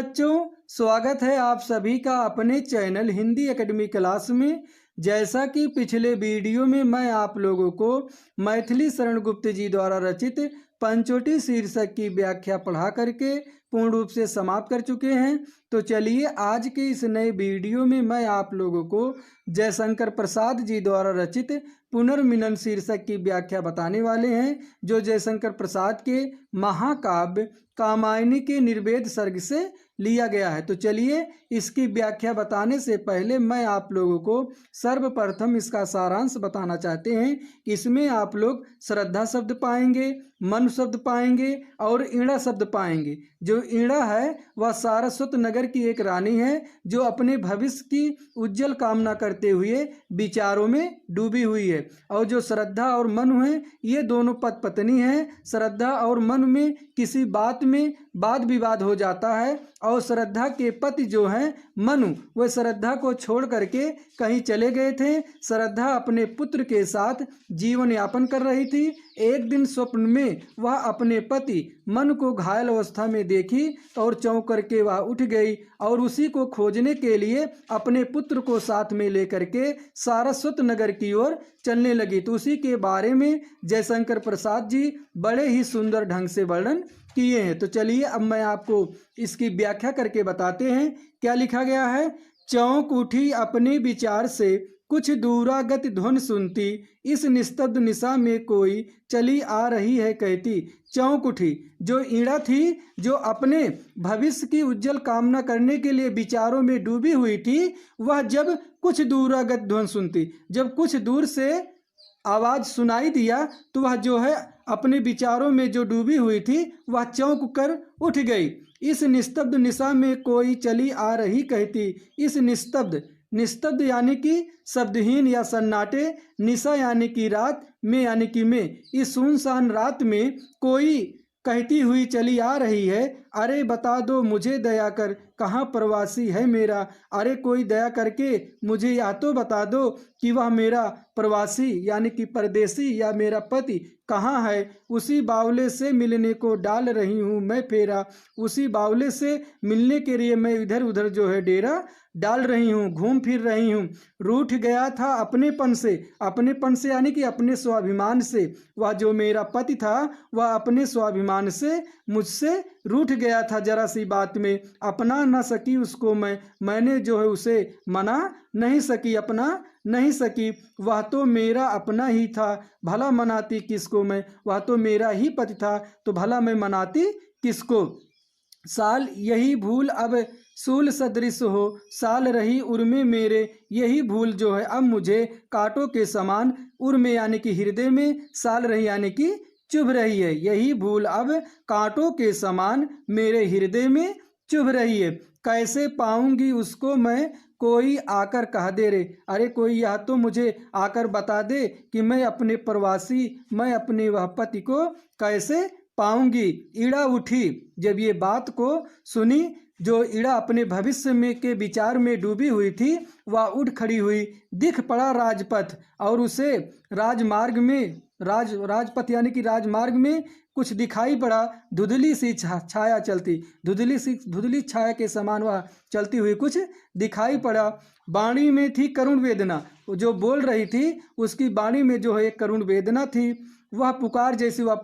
बच्चों, स्वागत है आप सभी का अपने चैनल हिंदी एकेडमी क्लास में। जैसा कि पिछले वीडियो में मैं आप लोगों को मैथिली शरण गुप्त जी द्वारा रचित पंचोटी शीर्षक की व्याख्या पढ़ा करके पूर्ण रूप से समाप्त कर चुके हैं। तो चलिए आज के इस नए वीडियो में मैं आप लोगों को जयशंकर प्रसाद जी द्वारा रचित पुनर्मिलन शीर्षक की व्याख्या बताने वाले हैं, जो जयशंकर प्रसाद के महाकाव्य कामायनी के निर्वेद सर्ग से लिया गया है। तो चलिए इसकी व्याख्या बताने से पहले मैं आप लोगों को सर्वप्रथम इसका सारांश बताना चाहते हैं। इसमें आप लोग श्रद्धा शब्द पाएंगे, मन शब्द पाएंगे और ईड़ा शब्द पाएंगे। जो ईड़ा है वह सारस्वत नगर की एक रानी है, जो अपने भविष्य की उज्जवल कामना करते हुए विचारों में डूबी हुई है। और जो श्रद्धा और मनु है, ये दोनों पति पत्नी हैं। श्रद्धा और मनु में किसी बात में वाद विवाद हो जाता है और श्रद्धा के पति जो हैं मनु, वह श्रद्धा को छोड़ करके कहीं चले गए थे। श्रद्धा अपने पुत्र के साथ जीवन यापन कर रही थी। एक दिन स्वप्न में वह अपने पति मनु को घायल अवस्था में देखी और चौंक करके वह उठ गई और उसी को खोजने के लिए अपने पुत्र को साथ में लेकर के सारस्वत नगर की ओर चलने लगी। तो उसी के बारे में जयशंकर प्रसाद जी बड़े ही सुंदर ढंग से वर्णन किए हैं। तो चलिए अब मैं आपको इसकी व्याख्या करके बताते हैं क्या लिखा गया है। चौंक उठी अपने विचार से, कुछ दूरागत ध्वन सुनती, इस निस्तब्ध निशा में कोई चली आ रही है कहती। चौंक उठी, जो ईड़ा थी, जो अपने भविष्य की उज्जवल कामना करने के लिए विचारों में डूबी हुई थी, वह जब कुछ दूरागत ध्वन सुनती, जब कुछ दूर से आवाज सुनाई दिया तो वह जो है अपने विचारों में जो डूबी हुई थी वह चौंक कर उठ गई। इस निस्तब्ध निशा में कोई चली आ रही कहती। इस निस्तब्ध, निस्तब्ध यानी कि शब्दहीन या सन्नाटे, निशा यानी कि रात, में यानी कि में, इस सुनसान रात में कोई कहती हुई चली आ रही है, अरे बता दो मुझे दया कर, कहाँ प्रवासी है मेरा। अरे कोई दया करके मुझे या तो बता दो कि वह मेरा प्रवासी यानी कि परदेसी या मेरा पति कहाँ है। उसी बावले से मिलने को डाल रही हूँ मैं फेरा, उसी बावले से मिलने के लिए मैं इधर उधर जो है डेरा डाल रही हूँ, घूम फिर रही हूँ। रूठ गया था अपनेपन से, अपनेपन से यानी कि अपने स्वाभिमान से। वह जो मेरा पति था वह अपने स्वाभिमान से मुझसे रूठ गया था। जरा सी बात में अपना न सकी उसको मैंने जो है उसे मना नहीं सकी, अपना नहीं सकी। वह तो मेरा अपना ही था, भला मनाती किसको मैं। वह तो मेरा ही पति था तो भला मैं मनाती किसको। साल यही भूल अब सूल सदृश हो, साल रही उर्मे मेरे, यही भूल जो है अब मुझे कांटों के समान, उर्मे यानी कि हृदय में, साल रही यानी कि चुभ रही है। यही भूल अब कांटों के समान मेरे हृदय में चुभ रही है। कैसे पाऊंगी उसको मैं, कोई आकर कह दे रे। अरे कोई यह तो मुझे आकर बता दे कि मैं अपने प्रवासी, मैं अपने वह पति को कैसे पाऊंगी। ईड़ा उठी, जब ये बात को सुनी, जो ईड़ा अपने भविष्य में के विचार में डूबी हुई थी, वह उठ खड़ी हुई। दिख पड़ा राजपथ और उसे राजमार्ग में, राजपथ यानी कि राजमार्ग में कुछ दिखाई पड़ा। धुंधली सी छाया चलती, धुंधली छाया के समान वह चलती हुई कुछ दिखाई पड़ा। वाणी में थी करुण वेदना, जो बोल रही थी उसकी वाणी में जो है एक करुण वेदना थी। वह पुकार जैसे वह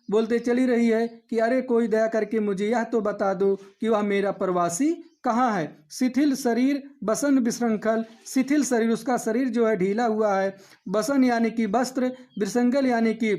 बोलते चली रही है कि अरे कोई दया करके मुझे यह तो बता दो कि वह मेरा प्रवासी कहाँ है। शिथिल शरीर बसन विशृंखल, शिथिल शरीर, उसका शरीर जो है ढीला हुआ है। बसन यानी कि वस्त्र, विशृंखल यानी कि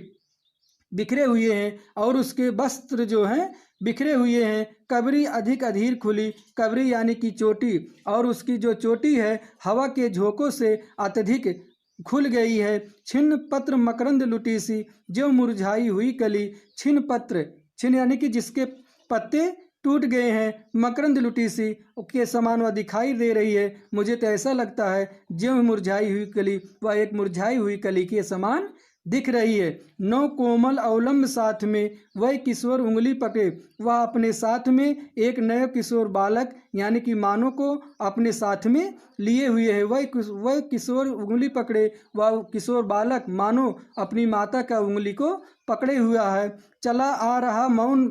बिखरे हुए हैं और उसके वस्त्र जो हैं बिखरे हुए हैं। कबरी अधिक अधीर खुली, कबरी यानी कि चोटी, और उसकी जो चोटी है हवा के झोंकों से अत्यधिक खुल गई है। छिन्न पत्र मकरंद लुटी सी, जो मुरझाई हुई कली। छिन्न पत्र, छिन्न यानी कि जिसके पत्ते टूट गए हैं, मकरंद लुटी सी के समान वह दिखाई दे रही है। मुझे तो ऐसा लगता है जो मुरझाई हुई कली, वह एक मुरझाई हुई कली के समान दिख रही है। नौ कोमल अवलंब साथ में, वह किशोर उंगली पकड़े, वह अपने साथ में एक नए किशोर बालक यानी कि मानो को अपने साथ में लिए हुए है। वह किशोर उंगली पकड़े, वह किशोर बालक मानो अपनी माता का उंगली को पकड़े हुआ है। चला आ रहा मौन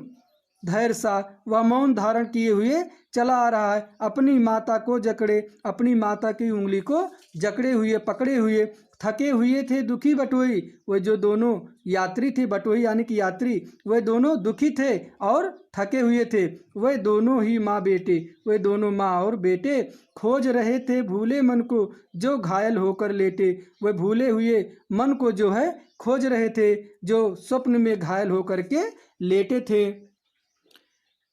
धैर्य सा वह मौन धारण किए हुए चला आ रहा है। अपनी माता को जकड़े, अपनी माता की उंगली को जकड़े हुए पकड़े हुए थके हुए थे दुखी बटोही। वे जो दोनों यात्री थे, बटोही यानी कि यात्री, वे दोनों दुखी थे और थके हुए थे। वे दोनों ही माँ बेटे, वे दोनों माँ और बेटे खोज रहे थे भूले मन को जो घायल होकर लेटे। वे भूले हुए मन को जो है खोज रहे थे, जो स्वप्न में घायल होकर के लेटे थे।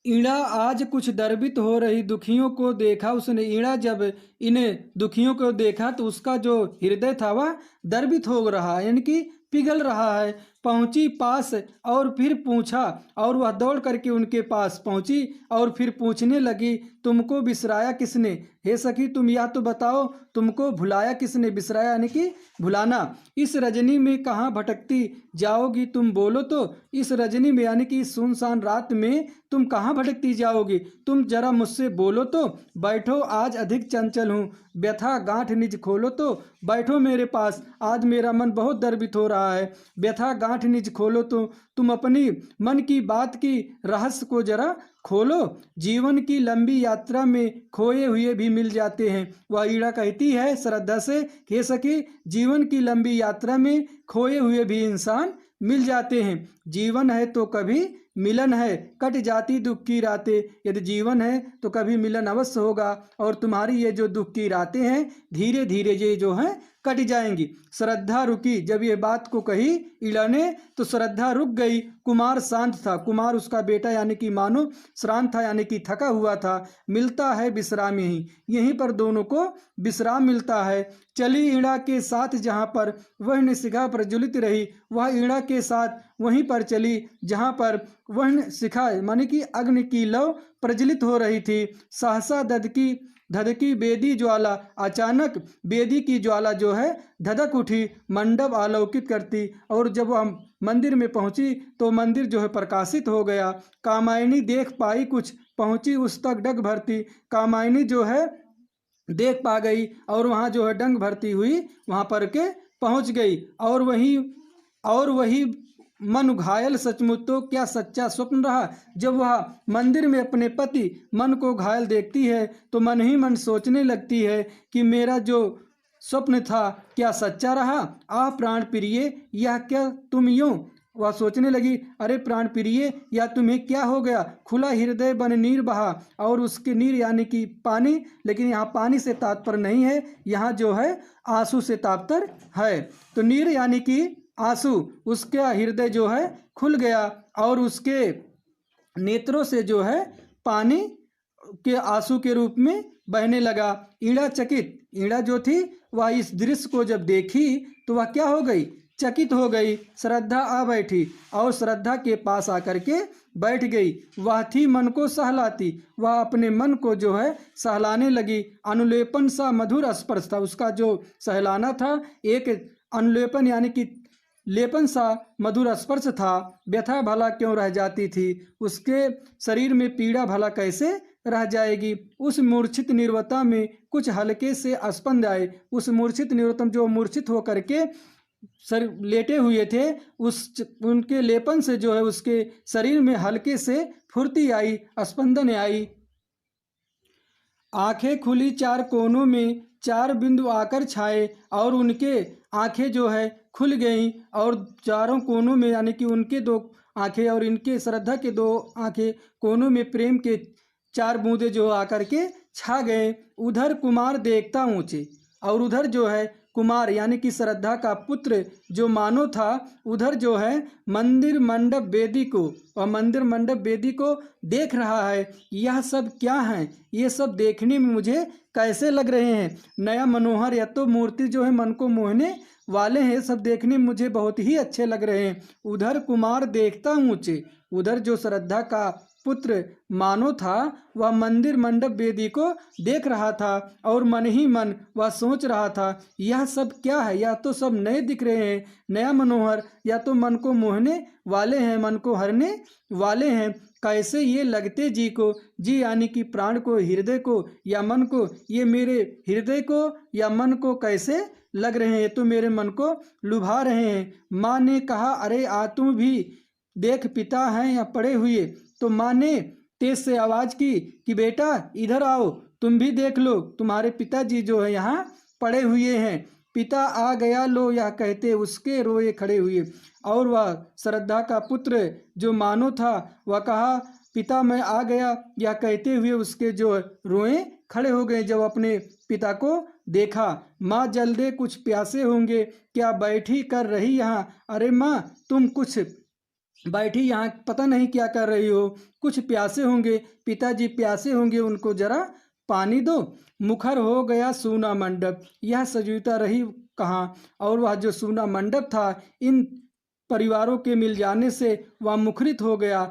ईड़ा आज कुछ दर्बित हो रही दुखियों को देखा उसने। ईड़ा जब इन्हें दुखियों को देखा तो उसका जो हृदय था वह दर्बित हो रहा है, यानी कि पिघल रहा है। पहुंची पास और फिर पूछा, और वह दौड़ करके उनके पास पहुंची और फिर पूछने लगी, तुमको बिसराया किसने? हे सखी, तुम या तो बताओ, तुमको भुलाया किसने? बिसराया यानी कि भुलाना। इस रजनी में कहाँ भटकती जाओगी तुम, बोलो तो। इस रजनी में यानी कि इस सुनसान रात में तुम कहाँ भटकती जाओगी? तुम जरा मुझसे बोलो तो। बैठो, आज अधिक चंचल हूँ, व्यथा गांठ निज खोलो तो। बैठो मेरे पास, आज मेरा मन बहुत दर्बित हो रहा है, व्यथा गांठ निज खोलो तो। तुम अपनी मन की बात की रहस्य को जरा खोलो। जीवन की लंबी यात्रा में खोए हुए भी मिल जाते हैं। वह ईड़ा कहती है श्रद्धा से, कह सके जीवन की लंबी यात्रा में खोए हुए भी इंसान मिल जाते हैं। जीवन है तो कभी मिलन है, कट जाती दुख की रातें। यदि जीवन है तो कभी मिलन अवश्य होगा, और तुम्हारी ये जो दुख की रातें हैं धीरे धीरे ये जो है कट जाएंगी। श्रद्धा रुकी, जब ये बात को कही ईड़ा ने तो श्रद्धा रुक गई। कुमार शांत था, कुमार उसका बेटा यानी कि मानो श्रांत था, यानी कि थका हुआ था। मिलता है विश्राम यहीं, यहीं पर दोनों को विश्राम मिलता है। चली ईड़ा के साथ जहाँ पर वह निशिखा प्रज्वलित रही, वह ईड़ा के साथ वहीं पर चली जहाँ पर वह शिखा माने कि अग्नि की लौ प्रज्वलित हो रही थी। सहसा धधकी बेदी ज्वाला, अचानक बेदी की ज्वाला जो है धधक उठी, मंडप आलोकित करती। और जब वह मंदिर में पहुंची तो मंदिर जो है प्रकाशित हो गया। कामायनी देख पाई कुछ, पहुंची उस तक डग भरती। कामायनी जो है देख पा गई और वहाँ जो है डंग भरती हुई वहाँ पर के पहुँच गई। और वही मन घायल सचमुच तो क्या सच्चा स्वप्न रहा। जब वह मंदिर में अपने पति मन को घायल देखती है तो मन ही मन सोचने लगती है कि मेरा जो स्वप्न था क्या सच्चा रहा। आह प्राण प्रिय, यह क्या तुम यूं? वह सोचने लगी, अरे प्राण प्रिय, या तुम्हें क्या हो गया? खुला हृदय बन नीर बहा, और उसके नीर यानी कि पानी, लेकिन यहाँ पानी से तात्पर्य नहीं है, यहाँ जो है आंसू से तात्पर्य है। तो नीर यानी कि आंसू, उसका हृदय जो है खुल गया और उसके नेत्रों से जो है पानी के आंसू के रूप में बहने लगा। ईड़ा चकित, ईड़ा जो थी वह इस दृश्य को जब देखी तो वह क्या हो गई? चकित हो गई। श्रद्धा आ बैठी और श्रद्धा के पास आकर के बैठ गई। वह थी मन को सहलाती, वह अपने मन को जो है सहलाने लगी। अनुलेपन सा मधुर स्पर्श था, उसका जो सहलाना था एक अनुलेपन यानी कि लेपन सा मधुर स्पर्श था। व्यथा भला क्यों रह जाती थी, उसके शरीर में पीड़ा भला कैसे रह जाएगी। उस मूर्छित निर्वता में कुछ हल्के से स्पंद आए। उस मूर्छित निर्वतम जो मूर्छित होकर के सर लेटे हुए थे, उनके लेपन से जो है उसके शरीर में हल्के से फुर्ती आई, स्पंदन आई। आंखें खुली चार कोनों में, चार बिंदु आकर छाए, और उनके आंखें जो है खुल गईं और चारों कोनों में यानी कि उनके दो आंखें और इनके श्रद्धा के दो आंखें कोनों में प्रेम के चार बूंदे जो आकर के छा गए। उधर कुमार देखता ऊंचे, और उधर जो है कुमार यानी कि श्रद्धा का पुत्र जो मानो था, उधर जो है मंदिर मंडप वेदी को, और मंदिर मंडप वेदी को देख रहा है। यह सब क्या है? ये सब देखने में मुझे कैसे लग रहे हैं? नया मनोहर, या तो मूर्ति जो है मन को मोहने वाले हैं, सब देखने में मुझे बहुत ही अच्छे लग रहे हैं। उधर कुमार देखता ऊंचे, उधर जो श्रद्धा का पुत्र मानो था वह मंदिर मंडप वेदी को देख रहा था, और मन ही मन वह सोच रहा था, यह सब क्या है? या तो सब नए दिख रहे हैं, नया मनोहर, या तो मन को मोहने वाले हैं, मन को हरने वाले हैं। कैसे ये लगते जी को, जी यानी कि प्राण को, हृदय को या मन को, ये मेरे हृदय को या मन को कैसे लग रहे हैं? ये तो मेरे मन को लुभा रहे हैं। माँ ने कहा, अरे आ तुम भी देख, पिता हैं या पड़े हुए, तो माँ ने तेज से आवाज की कि बेटा इधर आओ, तुम भी देख लो, तुम्हारे पिताजी जो है यहाँ पड़े हुए हैं। पिता आ गया लो यह कहते उसके रोए खड़े हुए। और वह श्रद्धा का पुत्र जो मानो था वह कहा पिता मैं आ गया, यह कहते हुए उसके जो रोए खड़े हो गए जब अपने पिता को देखा। माँ जल्दे कुछ प्यासे होंगे, क्या बैठी कर रही यहाँ? अरे माँ तुम कुछ बैठी यहाँ पता नहीं क्या कर रही हो, कुछ प्यासे होंगे, पिताजी प्यासे होंगे, उनको जरा पानी दो। मुखर हो गया सूना मंडप, यह सजीवता रही कहाँ? और वह जो सूना मंडप था इन परिवारों के मिल जाने से वह मुखरित हो गया,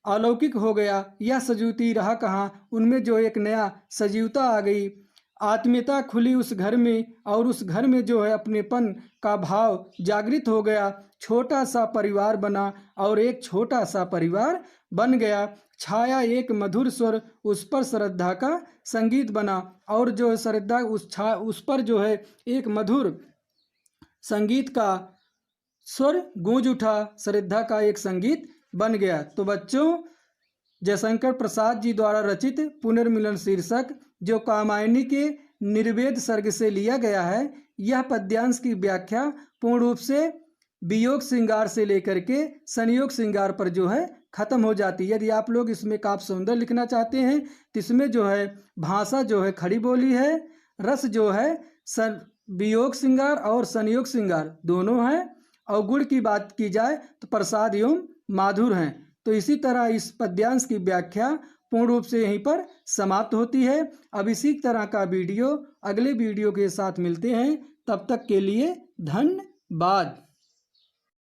अलौकिक हो गया। यह सजीवती रहा कहाँ? उनमें जो एक नया सजीवता आ गई, आत्मीयता खुली उस घर में, और उस घर में जो है अपनेपन का भाव जागृत हो गया। छोटा सा परिवार बना और एक छोटा सा परिवार बन गया। छाया एक मधुर स्वर, उस पर श्रद्धा का संगीत बना, और जो है श्रद्धा उस पर जो है एक मधुर संगीत का स्वर गूंज उठा, श्रद्धा का एक संगीत बन गया। तो बच्चों, जयशंकर प्रसाद जी द्वारा रचित पुनर्मिलन शीर्षक जो कामायनी के निर्वेद सर्ग से लिया गया है, यह पद्यांश की व्याख्या पूर्ण रूप से वियोग श्रृंगार से लेकर के संयोग श्रृंगार पर जो है खत्म हो जाती है। यदि आप लोग इसमें काव्य सौंदर्य लिखना चाहते हैं तो इसमें जो है भाषा जो है खड़ी बोली है, रस जो है वियोग श्रृंगार और संयोग श्रृंगार दोनों है, और गुण की बात की जाए तो प्रसाद एवं माधुर हैं। तो इसी तरह इस पद्यांश की व्याख्या पूर्ण रूप से यहीं पर समाप्त होती है। अब इसी तरह का वीडियो अगले वीडियो के साथ मिलते हैं, तब तक के लिए धन्यवाद।